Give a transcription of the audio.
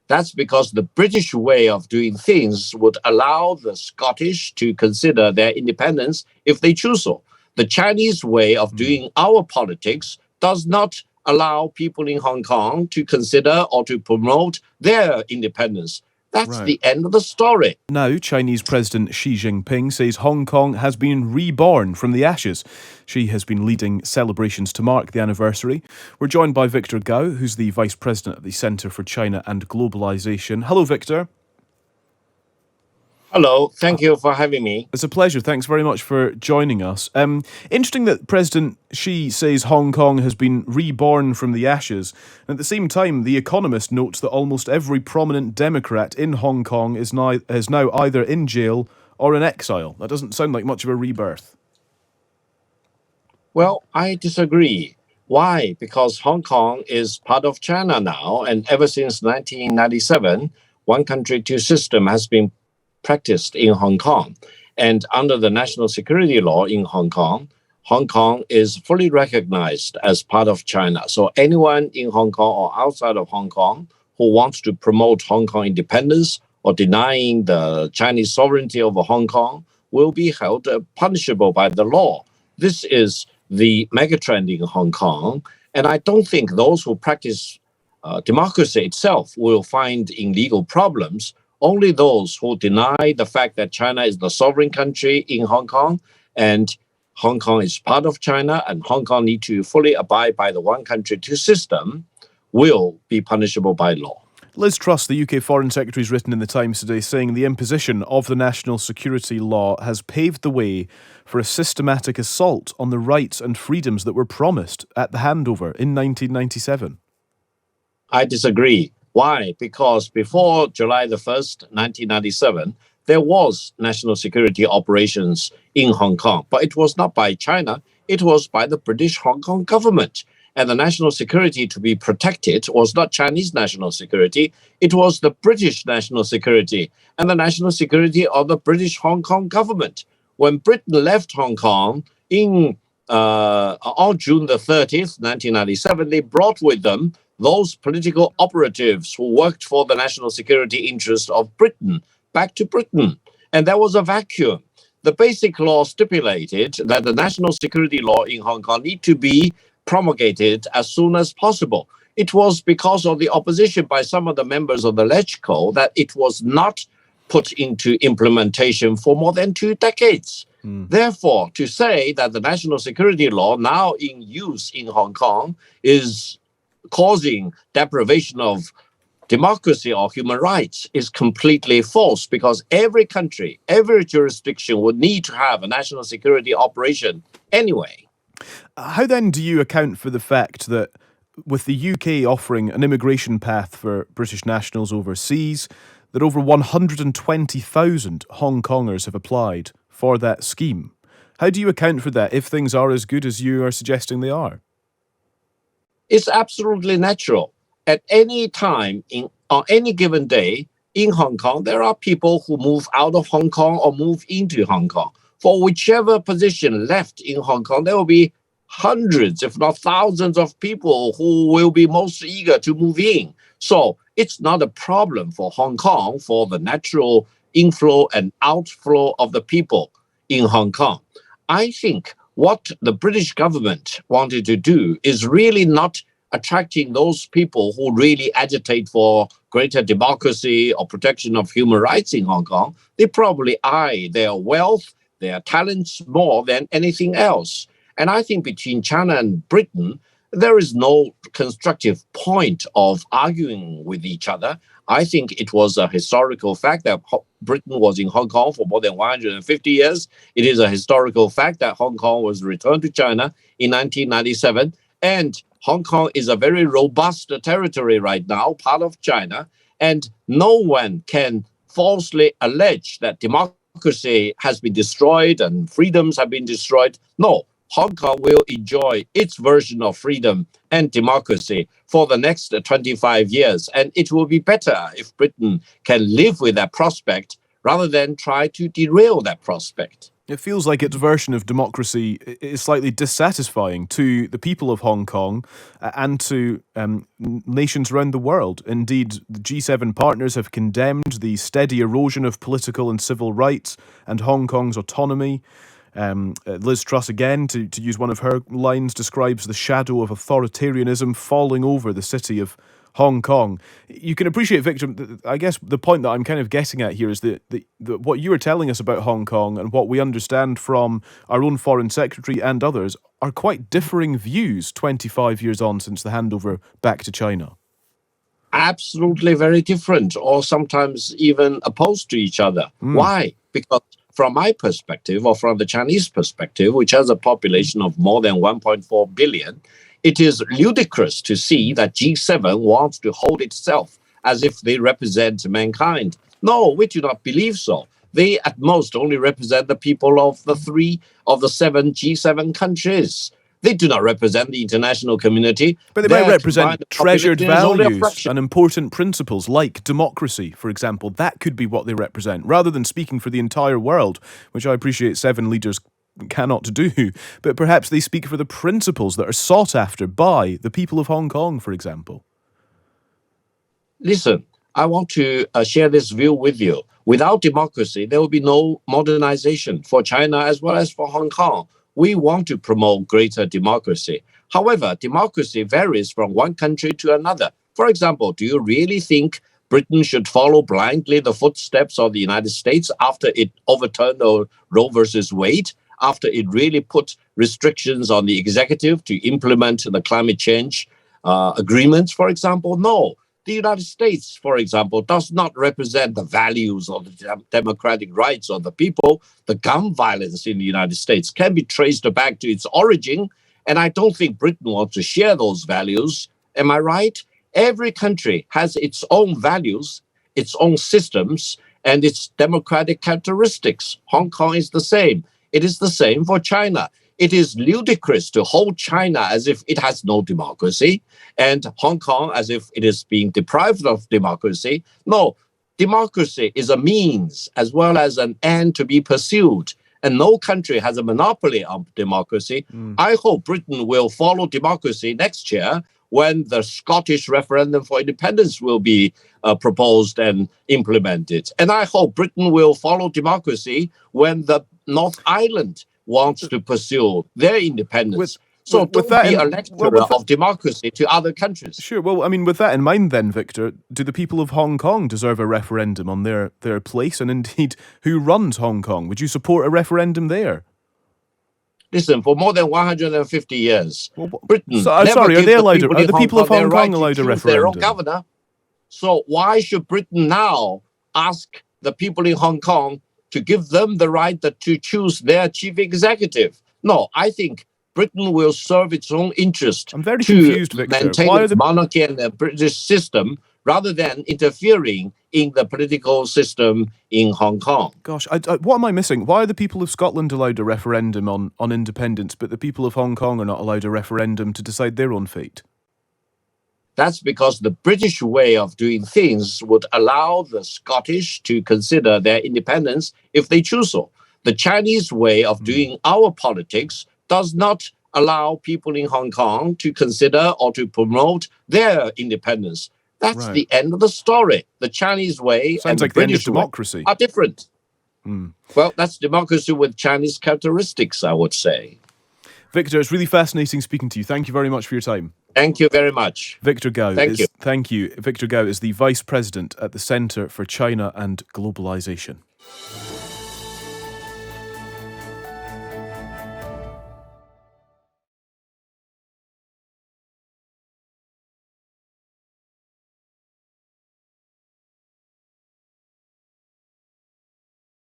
That's because the British way of doing things would allow the Scottish to consider their independence if they choose so. The Chinese way of doing our politics does not allow people in Hong Kong to consider or to promote their independence. That's Right. the end of the story. Now, Chinese President Xi Jinping says Hong Kong has been reborn from the ashes. Xi has been leading celebrations to mark the anniversary. We're joined by Victor Gao, who's the Vice President at the Centre for China and Globalisation. Hello, Victor. Hello, thank you for having me. It's a pleasure. Thanks very much for joining us. Interesting that President Xi says Hong Kong has been reborn from the ashes. And at the same time, The Economist notes that almost every prominent Democrat in Hong Kong is now either in jail or in exile. That doesn't sound like much of a rebirth. Well, I disagree. Why? Because Hong Kong is part of China now, and ever since 1997, one country, two system has been practiced in Hong Kong. And under the national security law in Hong Kong is fully recognized as part of China. So anyone in Hong Kong or outside of Hong Kong who wants to promote Hong Kong independence or denying the Chinese sovereignty over Hong Kong will be held punishable by the law. This is the megatrend in Hong Kong. And I don't think those who practice democracy itself will find in legal problems. Only those who deny the fact that China is the sovereign country in Hong Kong and Hong Kong is part of China and Hong Kong need to fully abide by the one country, two system will be punishable by law. Liz Truss, the UK Foreign Secretary, has written in the Times today saying the imposition of the national security law has paved the way for a systematic assault on the rights and freedoms that were promised at the handover in 1997. I disagree. Why? Because before July the 1st, 1997, there was national security operations in Hong Kong, but it was not by China. It was by the British Hong Kong government. And the national security to be protected was not Chinese national security. It was the British national security and the national security of the British Hong Kong government. When Britain left Hong Kong on June the 30th, 1997, they brought with them those political operatives who worked for the national security interest of Britain back to Britain. And there was a vacuum. The basic law stipulated that the national security law in Hong Kong need to be promulgated as soon as possible. It was because of the opposition by some of the members of the LegCo that it was not put into implementation for more than 2 decades. Therefore, to say that the national security law now in use in Hong Kong is causing deprivation of democracy or human rights is completely false, because every country, every jurisdiction would need to have a national security operation anyway. How then do you account for the fact that with the UK offering an immigration path for British nationals overseas, that over 120,000 Hong Kongers have applied for that scheme? How do you account for that if things are as good as you are suggesting they are? It's absolutely natural. At any time, on any given day in Hong Kong, there are people who move out of Hong Kong or move into Hong Kong. For whichever position left in Hong Kong, there will be hundreds, if not thousands of people who will be most eager to move in. So it's not a problem for Hong Kong for the natural inflow and outflow of the people in Hong Kong. I think what the British government wanted to do is really not attracting those people who really agitate for greater democracy or protection of human rights in Hong Kong. They probably eye their wealth, their talents more than anything else. And I think between China and Britain, there is no constructive point of arguing with each other. I think it was a historical fact that Britain was in Hong Kong for more than 150 years. It is a historical fact that Hong Kong was returned to China in 1997. And Hong Kong is a very robust territory right now, part of China. And no one can falsely allege that democracy has been destroyed and freedoms have been destroyed. No. Hong Kong will enjoy its version of freedom and democracy for the next 25 years. And it will be better if Britain can live with that prospect rather than try to derail that prospect. It feels like its version of democracy is slightly dissatisfying to the people of Hong Kong and to nations around the world. Indeed, the G7 partners have condemned the steady erosion of political and civil rights and Hong Kong's autonomy. Liz Truss, again, to use one of her lines, describes the shadow of authoritarianism falling over the city of Hong Kong. You can appreciate, Victor, I guess the point that I'm kind of getting at here is that what you were telling us about Hong Kong and what we understand from our own Foreign Secretary and others are quite differing views 25 years on since the handover back to China. Absolutely very different, or sometimes even opposed to each other. Why? Because from my perspective, or from the Chinese perspective, which has a population of more than 1.4 billion, it is ludicrous to see that G7 wants to hold itself as if they represent mankind. No, we do not believe so. They at most only represent the people of the 3 of the 7 G7 countries. They do not represent the international community. But they might represent treasured values and important principles like democracy, for example. That could be what they represent, rather than speaking for the entire world, which I appreciate 7 leaders cannot do. But perhaps they speak for the principles that are sought after by the people of Hong Kong, for example. Listen, I want to share this view with you. Without democracy, there will be no modernization for China as well as for Hong Kong. We want to promote greater democracy. However, democracy varies from one country to another. For example, do you really think Britain should follow blindly the footsteps of the United States after it overturned Roe versus Wade, after it really put restrictions on the executive to implement the climate change agreements, for example? No. The United States, for example, does not represent the values of the democratic rights of the people. The gun violence in the United States can be traced back to its origin, and I don't think Britain wants to share those values. Am I right? Every country has its own values, its own systems, and its democratic characteristics. Hong Kong is the same. It is the same for China. It is ludicrous to hold China as if it has no democracy and Hong Kong as if it is being deprived of democracy. No, democracy is a means as well as an end to be pursued. And no country has a monopoly on democracy. I hope Britain will follow democracy next year when the Scottish referendum for independence will be proposed and implemented. And I hope Britain will follow democracy when the North Island wants to pursue their independence. So don't be a lecturer of democracy to other countries. Sure. Well, I mean, with that in mind then, Victor, do the people of Hong Kong deserve a referendum on their place? And indeed, who runs Hong Kong? Would you support a referendum there? Listen, for more than 150 years, Britain are the people of Hong Kong allowed a referendum? Their own governor. So why should Britain now ask the people in Hong Kong to give them the right to choose their chief executive? No, I think Britain will serve its own interest. I'm very confused, Victor. Maintain its monarchy and the British system rather than interfering in the political system in Hong Kong. Gosh, what am I missing? Why are the people of Scotland allowed a referendum on independence, but the people of Hong Kong are not allowed a referendum to decide their own fate? That's because the British way of doing things would allow the Scottish to consider their independence if they choose so. The Chinese way of doing our politics does not allow people in Hong Kong to consider or to promote their independence. That's the end of the story. The Chinese way and the British democracy are different. Well, that's democracy with Chinese characteristics, I would say. Victor, it's really fascinating speaking to you. Thank you very much for your time. Thank you very much. Victor Gao. Thank you. Victor Gao is the Vice President at the Centre for China and Globalisation.